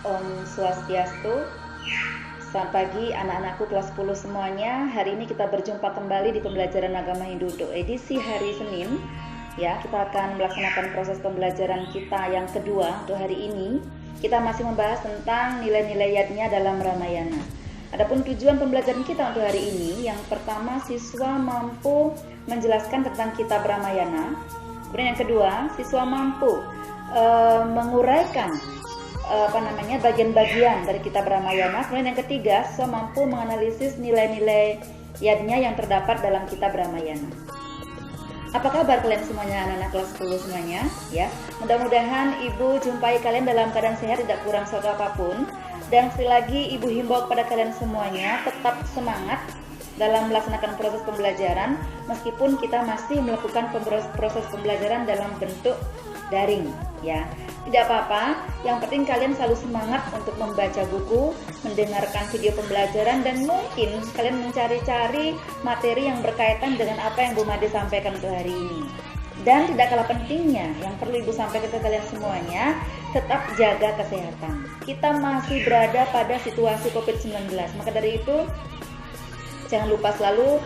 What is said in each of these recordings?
Om Swastiastu. Selamat pagi anak-anakku kelas 10 semuanya. Hari ini kita berjumpa kembali di pembelajaran agama Hindu untuk edisi hari Senin. Ya, kita akan melaksanakan proses pembelajaran kita yang kedua untuk hari ini. Kita masih membahas tentang nilai-nilai yadnya dalam Ramayana. Adapun tujuan pembelajaran kita untuk hari ini, yang pertama siswa mampu menjelaskan tentang kitab Ramayana. Kemudian yang kedua, siswa mampu menguraikan bagian-bagian dari kitab Ramayana. Kemudian yang ketiga, siswa mampu menganalisis nilai-nilai yadnya yang terdapat dalam kitab Ramayana. Apa kabar kalian semuanya, anak-anak kelas 10 semuanya? Ya, mudah-mudahan ibu jumpai kalian dalam keadaan sehat, tidak kurang suatu apapun. Dan sekali lagi ibu himbau kepada kalian semuanya tetap semangat dalam melaksanakan proses pembelajaran, meskipun kita masih melakukan proses pembelajaran dalam bentuk daring, ya. Tidak apa-apa, yang penting kalian selalu semangat untuk membaca buku, mendengarkan video pembelajaran, dan mungkin kalian mencari-cari materi yang berkaitan dengan apa yang Bu Made sampaikan untuk hari ini. Dan tidak kalah pentingnya, yang perlu Ibu sampaikan ke kalian semuanya, tetap jaga kesehatan. Kita masih berada pada situasi COVID-19, maka dari itu jangan lupa selalu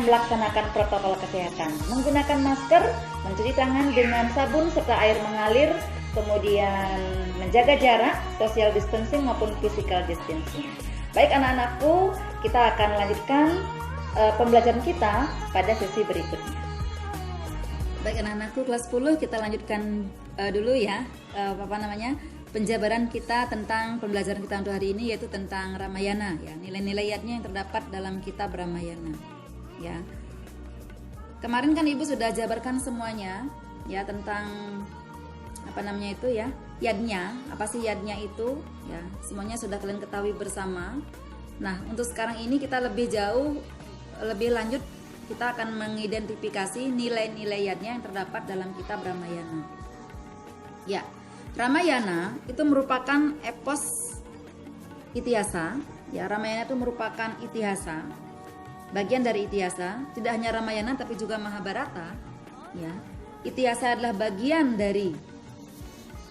melaksanakan protokol kesehatan, menggunakan masker, mencuci tangan dengan sabun serta air mengalir, kemudian menjaga jarak, social distancing maupun physical distancing. Baik anak-anakku, kita akan lanjutkan pembelajaran kita pada sesi berikutnya. Baik anak-anakku kelas 10, kita lanjutkan dulu ya penjabaran kita tentang pembelajaran kita untuk hari ini, yaitu tentang Ramayana, ya, nilai-nilai yadnya yang terdapat dalam kitab Ramayana, ya. Kemarin kan Ibu sudah jabarkan semuanya, ya, tentang yadnya. Apa sih yadnya itu? Ya, semuanya sudah kalian ketahui bersama. Nah, untuk sekarang ini kita lebih jauh, lebih lanjut, kita akan mengidentifikasi nilai-nilai yadnya yang terdapat dalam kitab Ramayana. Ya. Ramayana itu merupakan epos itihasa, ya. Ramayana itu merupakan itihasa, bagian dari itihasa. Tidak hanya Ramayana tapi juga Mahabharata, ya. Itihasa adalah bagian dari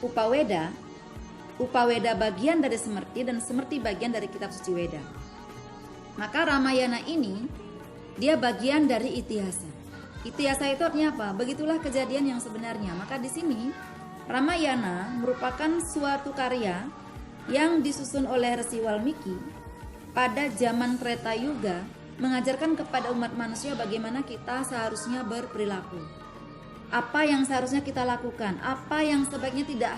Upaweda, Upaweda bagian dari Smriti, dan Smriti bagian dari kitab suci Weda. Maka Ramayana ini dia bagian dari itihasa. Itihasa itu artinya apa? Begitulah kejadian yang sebenarnya. Maka di sini Ramayana merupakan suatu karya yang disusun oleh Resi Walmiki pada zaman Treta Yuga, mengajarkan kepada umat manusia bagaimana kita seharusnya berperilaku. Apa yang seharusnya kita lakukan, apa yang sebaiknya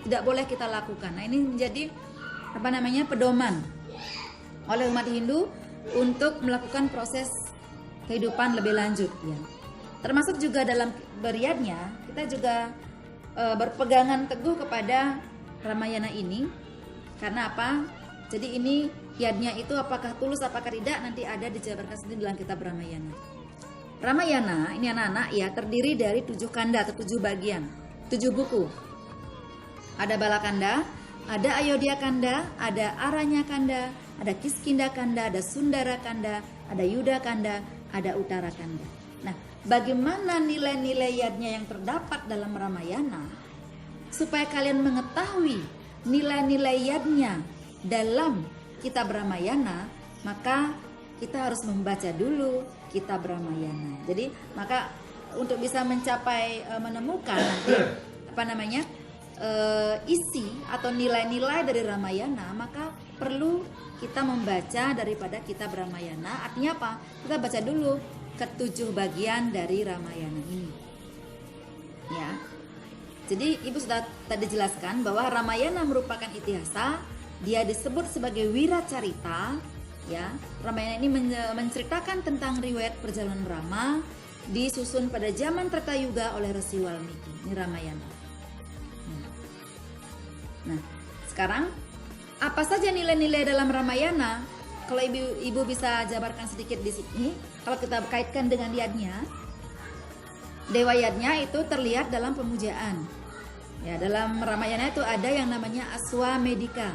tidak boleh kita lakukan. Nah, ini menjadi pedoman oleh umat Hindu untuk melakukan proses kehidupan lebih lanjut, ya. Termasuk juga dalam beryadnya, kita juga berpegangan teguh kepada Ramayana ini. Karena apa? Jadi ini yadnya itu apakah tulus apakah tidak, nanti ada dijabarkan sendiri dalam kitab Ramayana. Ramayana ini anak-anak, ya, terdiri dari 7 kanda atau 7 bagian, 7 buku. Ada Balakanda, ada Ayodhya Kanda, ada Aranya Kanda, ada Kiskinda Kanda, ada Sundara Kanda, ada Yuda Kanda, ada Uttara Kanda. Nah, bagaimana nilai-nilai yadnya yang terdapat dalam Ramayana? Supaya kalian mengetahui nilai-nilai yadnya dalam kitab Ramayana, maka kita harus membaca dulu kitab Ramayana. Jadi, maka untuk bisa menemukan nanti isi atau nilai-nilai dari Ramayana, maka perlu kita membaca daripada kitab Ramayana. Artinya apa? Kita baca dulu ke-7 bagian dari Ramayana ini, ya. Jadi Ibu sudah tadi jelaskan bahwa Ramayana merupakan itihasa. Dia disebut sebagai wiracarita, ya. Ramayana ini menceritakan tentang riwayat perjalanan Rama, disusun pada zaman Treta Yuga oleh Resi Walmiki. Ini Ramayana. Nah, sekarang apa saja nilai-nilai dalam Ramayana? Kalau ibu bisa jabarkan sedikit di sini, kalau kita kaitkan dengan yadnya, dewa yadnya itu terlihat dalam pemujaan. Ya, dalam Ramayana itu ada yang namanya Aswamedika.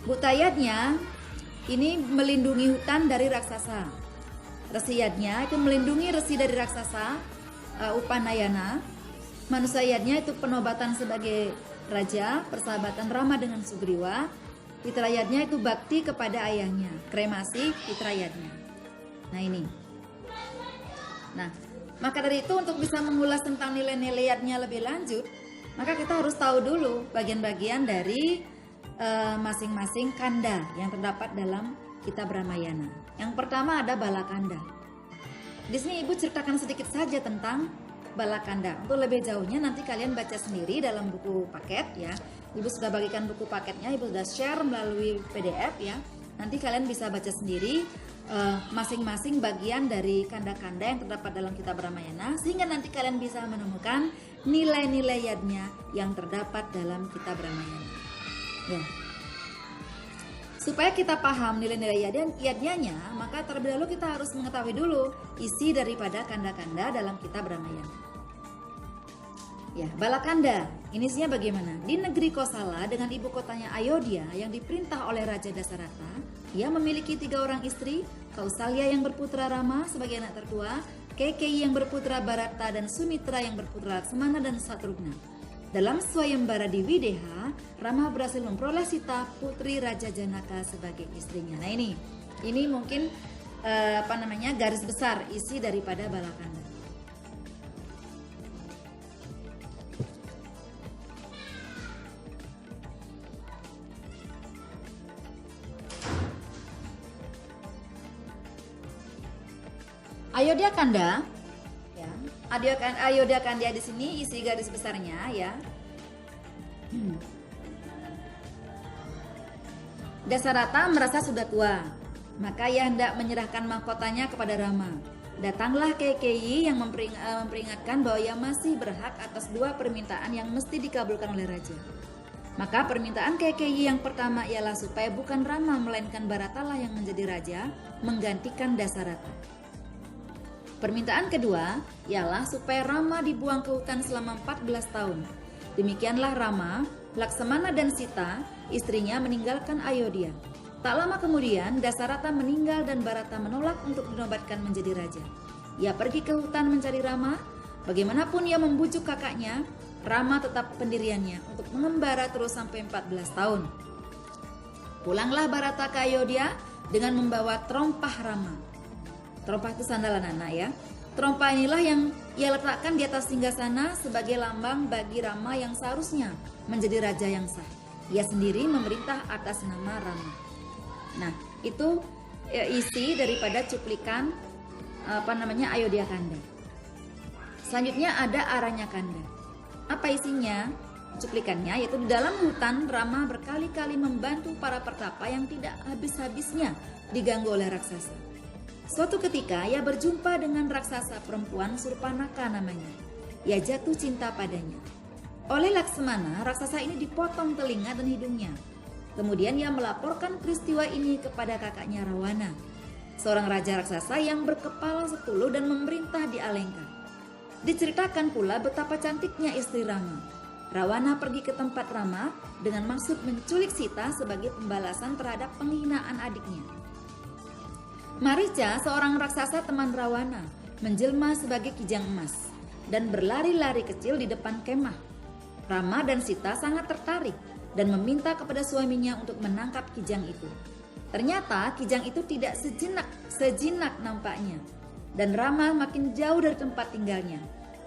Buta yadnya ini melindungi hutan dari raksasa. Resi yadnya itu melindungi resi dari raksasa Upanayana, Manusayadnya itu penobatan sebagai raja, persahabatan Rama dengan Sugriwa. Pitrayadnya itu bakti kepada ayahnya, kremasi Pitrayadnya. Nah ini. Nah, maka dari itu untuk bisa mengulas tentang nilai-nilai yadnya lebih lanjut, maka kita harus tahu dulu bagian-bagian dari masing-masing kanda yang terdapat dalam kitab Ramayana. Yang pertama ada Balakanda. Di sini Ibu ceritakan sedikit saja tentang Balakanda. Untuk lebih jauhnya nanti kalian baca sendiri dalam buku paket ya. Ibu sudah bagikan buku paketnya, Ibu sudah share melalui PDF ya. Nanti kalian bisa baca sendiri masing-masing bagian dari kanda-kanda yang terdapat dalam kitab Ramayana, sehingga nanti kalian bisa menemukan nilai-nilai yadnya yang terdapat dalam kitab Ramayana. Ya. Supaya kita paham nilai-nilai yadnya, maka terlebih dahulu kita harus mengetahui dulu isi daripada kanda-kanda dalam kitab Ramayana. Ya, Balakanda, ini isinya bagaimana? Di negeri Kosala dengan ibu kotanya Ayodhya yang diperintah oleh Raja Dasarata, ia memiliki 3 orang istri, Kausalya yang berputra Rama sebagai anak tertua, Kekeyi yang berputra Bharata, dan Sumitra yang berputra Laksmana dan Satrugna. Dalam swayambara di Wideha, Rama berhasil memperoleh Sita, putri Raja Janaka sebagai istrinya. Nah ini mungkin garis besar isi daripada Balakanda. Ayodhya Kanda, ya. Ayodhya Kanda di sini isi garis besarnya ya. Dasarata merasa sudah tua, maka ia hendak menyerahkan mahkotanya kepada Rama. Datanglah Kekeyi yang memperingatkan bahwa ia masih berhak atas 2 permintaan yang mesti dikabulkan oleh raja. Maka permintaan Kekeyi yang pertama ialah supaya bukan Rama melainkan Bharatalah yang menjadi raja menggantikan Dasarata. Permintaan kedua ialah supaya Rama dibuang ke hutan selama 14 tahun. Demikianlah Rama, Laksmana dan Sita, istrinya meninggalkan Ayodhya. Tak lama kemudian Dasarata meninggal dan Bharata menolak untuk dinobatkan menjadi raja. Ia pergi ke hutan mencari Rama. Bagaimanapun ia membujuk kakaknya, Rama tetap pendiriannya untuk mengembara terus sampai 14 tahun. Pulanglah Bharata ke Ayodhya dengan membawa terompah Rama. Terompah itu sandalan anak ya. Terompah inilah yang ia letakkan di atas singgasana sebagai lambang bagi Rama yang seharusnya menjadi raja yang sah. Ia sendiri memerintah atas nama Rama. Nah, itu isi daripada cuplikan Ayodhya Kanda. Selanjutnya ada Aranya Kanda. Apa isinya? Cuplikannya yaitu di dalam hutan Rama berkali-kali membantu para pertapa yang tidak habis-habisnya diganggu oleh raksasa. Suatu ketika ia berjumpa dengan raksasa perempuan Surpanaka namanya. Ia jatuh cinta padanya. Oleh Laksmana, raksasa ini dipotong telinga dan hidungnya. Kemudian ia melaporkan peristiwa ini kepada kakaknya Rawana, seorang raja raksasa yang berkepala 10 dan memerintah di Alengka. Diceritakan pula betapa cantiknya istri Rama. Rawana pergi ke tempat Rama dengan maksud menculik Sita sebagai pembalasan terhadap penghinaan adiknya. Marica, seorang raksasa teman Rawana, menjelma sebagai kijang emas dan berlari-lari kecil di depan kemah. Rama dan Sita sangat tertarik dan meminta kepada suaminya untuk menangkap kijang itu. Ternyata kijang itu tidak sejinak nampaknya, dan Rama makin jauh dari tempat tinggalnya.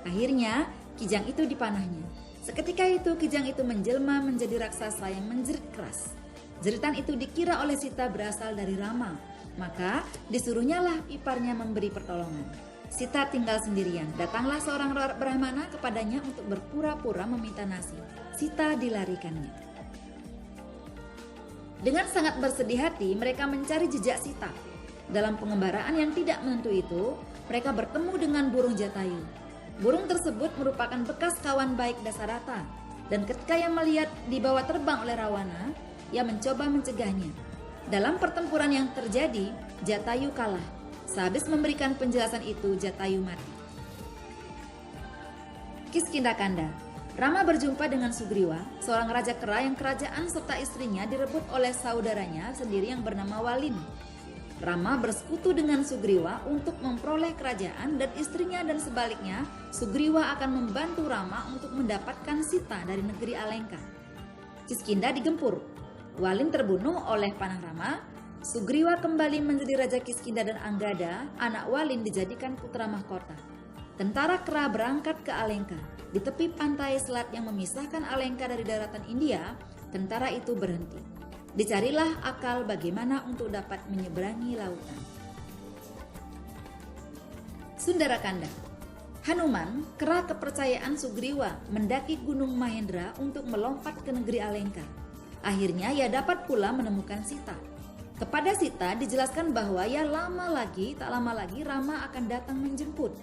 Akhirnya kijang itu dipanahnya. Seketika itu kijang itu menjelma menjadi raksasa yang menjerit keras. Jeritan itu dikira oleh Sita berasal dari Rama. Maka disuruhnyalah iparnya memberi pertolongan. Sita tinggal sendirian. Datanglah seorang Brahmana kepadanya untuk berpura-pura meminta nasi. Sita dilarikannya. Dengan sangat bersedih hati mereka mencari jejak Sita. Dalam pengembaraan yang tidak menentu itu, mereka bertemu dengan burung Jatayu. Burung tersebut merupakan bekas kawan baik Dasarata. Dan ketika ia melihat dibawa terbang oleh Rawana, ia mencoba mencegahnya. Dalam pertempuran yang terjadi, Jatayu kalah. Sehabis memberikan penjelasan itu, Jatayu mati. Kiskindakanda. Rama berjumpa dengan Sugriwa, seorang raja kera yang kerajaan serta istrinya direbut oleh saudaranya sendiri yang bernama Walin. Rama bersekutu dengan Sugriwa untuk memperoleh kerajaan dan istrinya, dan sebaliknya Sugriwa akan membantu Rama untuk mendapatkan Sita dari negeri Alengka. Kiskinda digempur, Walin terbunuh oleh panah Rama, Sugriwa kembali menjadi Raja Kiskinda dan Anggada, anak Walin, dijadikan putra mahkota. Tentara kera berangkat ke Alengka. Di tepi pantai selat yang memisahkan Alengka dari daratan India, tentara itu berhenti. Dicarilah akal bagaimana untuk dapat menyeberangi lautan. Sundarakanda. Hanuman, kera kepercayaan Sugriwa, mendaki Gunung Mahendra untuk melompat ke negeri Alengka. Akhirnya ia dapat pula menemukan Sita. Kepada Sita dijelaskan bahwa tak lama lagi Rama akan datang menjemput.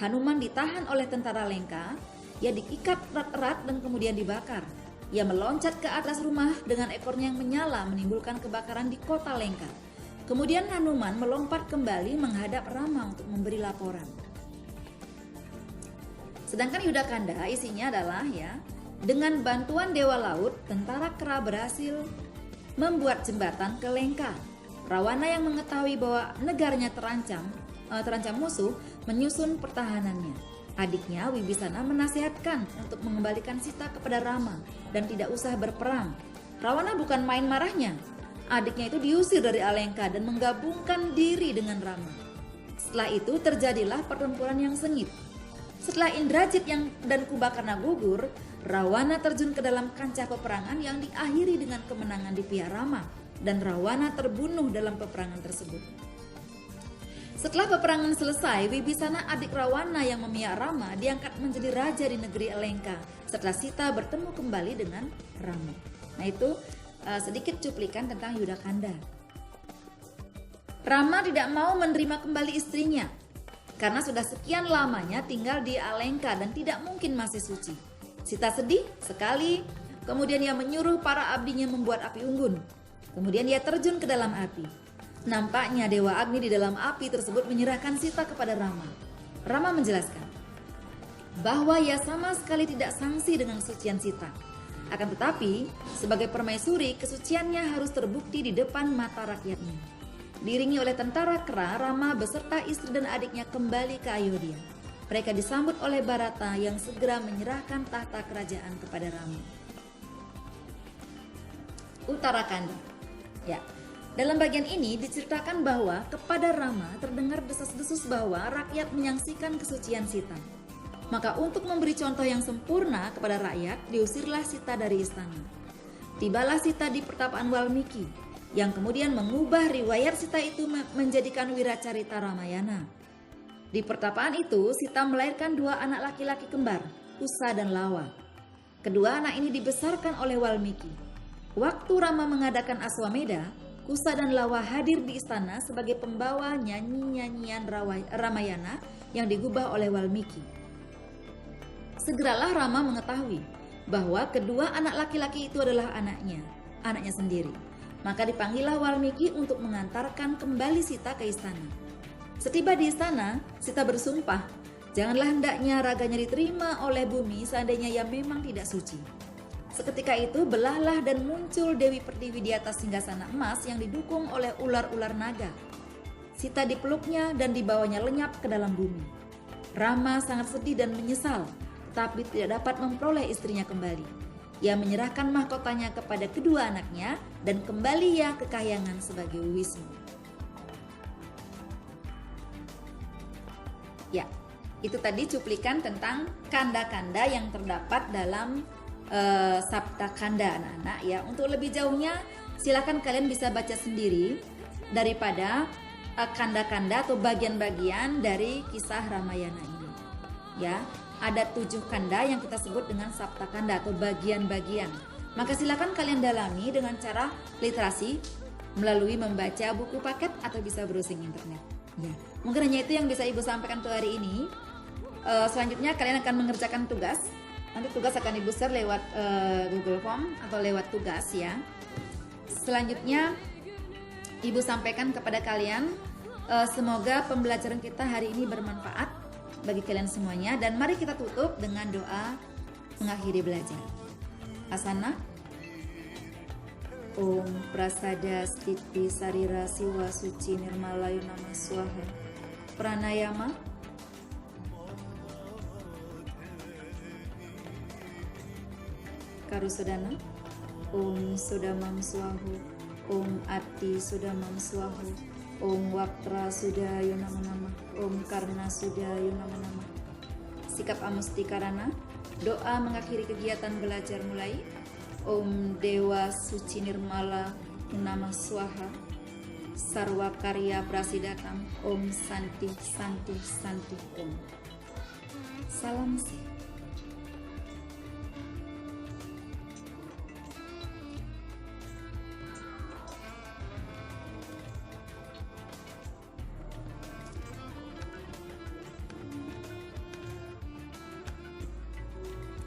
Hanuman ditahan oleh tentara Alengka, ia diikat erat-erat dan kemudian dibakar. Ia meloncat ke atas rumah dengan ekornya yang menyala, menimbulkan kebakaran di kota Lengka. Kemudian Hanuman melompat kembali menghadap Rama untuk memberi laporan. Sedangkan Yudakanda isinya adalah dengan bantuan Dewa Laut, tentara kera berhasil membuat jembatan ke Lengka. Rawana yang mengetahui bahwa negaranya terancam musuh, menyusun pertahanannya. Adiknya Wibisana menasihatkan untuk mengembalikan Sita kepada Rama dan tidak usah berperang. Rawana bukan main marahnya. Adiknya itu diusir dari Alengka dan menggabungkan diri dengan Rama. Setelah itu terjadilah pertempuran yang sengit. Setelah Indrajit dan Kubakarna gugur, Rawana terjun ke dalam kancah peperangan yang diakhiri dengan kemenangan di pihak Rama, dan Rawana terbunuh dalam peperangan tersebut. Setelah peperangan selesai, Wibisana adik Rawana yang memihak Rama diangkat menjadi raja di negeri Alengka setelah Sita bertemu kembali dengan Rama. Nah itu sedikit cuplikan tentang Yudakanda. Rama tidak mau menerima kembali istrinya karena sudah sekian lamanya tinggal di Alengka dan tidak mungkin masih suci. Sita sedih sekali, kemudian ia menyuruh para abdinya membuat api unggun. Kemudian ia terjun ke dalam api. Nampaknya Dewa Agni di dalam api tersebut menyerahkan Sita kepada Rama. Rama menjelaskan bahwa ia sama sekali tidak sangsi dengan kesucian Sita. Akan tetapi, sebagai permaisuri, kesuciannya harus terbukti di depan mata rakyatnya. Diiringi oleh tentara kera, Rama beserta istri dan adiknya kembali ke Ayodhya. Mereka disambut oleh Bharata yang segera menyerahkan tahta kerajaan kepada Rama. Uttarakanda. Ya. Dalam bagian ini diceritakan bahwa kepada Rama terdengar desas-desus bahwa rakyat menyaksikan kesucian Sita. Maka untuk memberi contoh yang sempurna kepada rakyat, diusirlah Sita dari istana. Tibalah Sita di pertapaan Walmiki, yang kemudian mengubah riwayat Sita itu menjadikan Wiracarita Ramayana. Di pertapaan itu, Sita melahirkan 2 anak laki-laki kembar, Kusa dan Lawa. Kedua anak ini dibesarkan oleh Walmiki. Waktu Rama mengadakan Aswameda, Kusa dan Lawa hadir di istana sebagai pembawa nyanyi-nyanyian Ramayana yang digubah oleh Walmiki. Segeralah Rama mengetahui bahwa kedua anak laki-laki itu adalah anaknya sendiri. Maka dipanggillah Walmiki untuk mengantarkan kembali Sita ke istana. Setiba di istana, Sita bersumpah, janganlah hendaknya raganya diterima oleh bumi seandainya ia memang tidak suci. Seketika itu belahlah dan muncul Dewi Pertiwi di atas singgasana emas yang didukung oleh ular-ular naga. Sita dipeluknya dan dibawanya lenyap ke dalam bumi. Rama sangat sedih dan menyesal, tetapi tidak dapat memperoleh istrinya kembali. Ia menyerahkan mahkotanya kepada kedua anaknya dan kembali ia ke kahyangan sebagai Wisnu. Ya, itu tadi cuplikan tentang kanda-kanda yang terdapat dalam Sapta Kanda anak-anak ya. Untuk lebih jauhnya silakan kalian bisa baca sendiri daripada kanda-kanda atau bagian-bagian dari kisah Ramayana ini. Ya, ada 7 kanda yang kita sebut dengan Sapta Kanda atau bagian-bagian. Maka silakan kalian dalami dengan cara literasi melalui membaca buku paket atau bisa browsing internet. Ya, mungkin hanya itu yang bisa Ibu sampaikan untuk hari ini. Selanjutnya kalian akan mengerjakan tugas. Nanti tugas akan Ibu share lewat Google Form atau lewat tugas ya. Selanjutnya Ibu sampaikan kepada kalian, semoga pembelajaran kita hari ini bermanfaat bagi kalian semuanya. Dan mari kita tutup dengan doa mengakhiri belajar. Asana. Om Prasada Stiti Sarira Siwa Suci Nirmala Yunama Swaha. Pranayama. Karusodana. Om Sudamam Swahu. Om Ati Sudamam Swahu. Om Wapra Sudayo Nama Nama. Om Karna Sudayo Nama Nama. Sikap Amustikarana. Doa mengakhiri kegiatan belajar mulai. Om Dewa Suci Nirmala Nama Swaha. Sarwa Karya Prasidatam. Om Santi Santi Santi Om. Salam sih.